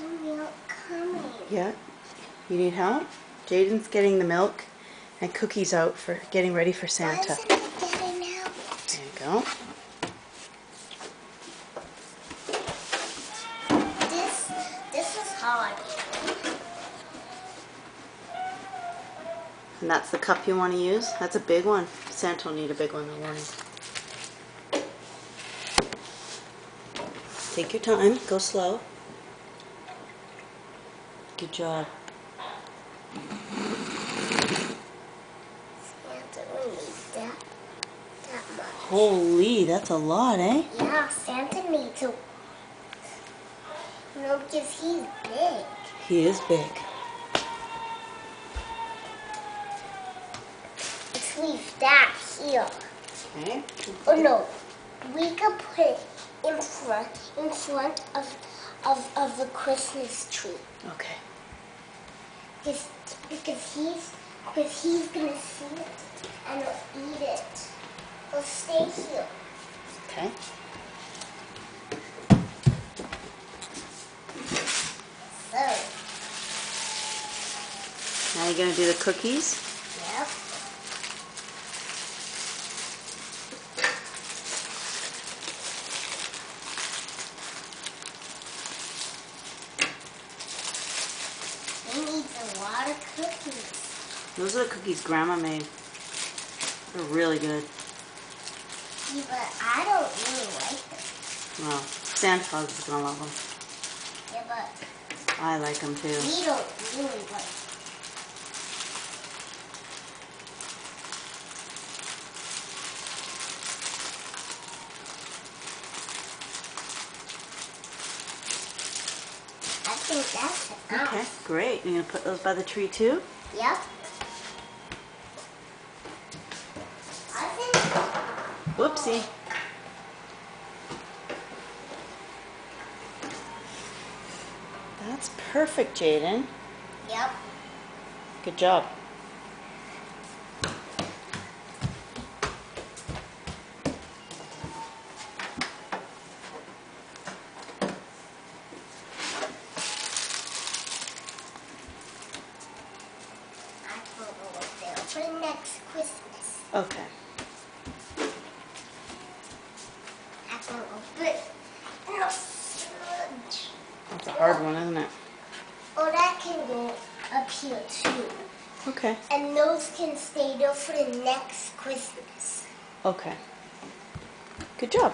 the milk coming. Yeah. You need help? Jaden's getting the milk and cookies out for getting ready for Santa. Why isn't it getting out? There you go. This is hard. And that's the cup you want to use? That's a big one. Santa will need a big one in the morning. Take your time. Go slow. Good job. Santa will need that much. Holy, that's a lot, eh? Yeah, Santa needs a... No, because he's big. He is big. Let's leave that here. Okay. Oh no, we could put it in front of the Christmas tree. Okay. Because he's gonna see it and he'll eat it. He'll stay here. Okay. So. Now you're gonna do the cookies? Yep. He needs a lot of cookies. Those are the cookies Grandma made. They're really good. Yeah, but I don't really like them. Well, Santa Claus is gonna love them. Yeah, but I like them too. we don't really like them. I think that's enough. Okay, great. You're gonna put those by the tree too? Yep. I think. Whoopsie. That's perfect, Jaden. Yep. Good job. I don't know what they'll for next Christmas. Okay. I don't know, but no fudge. That's a hard one, isn't it? Oh, that can go up here too. Okay. And those can stay there for the next Christmas. Okay. Good job.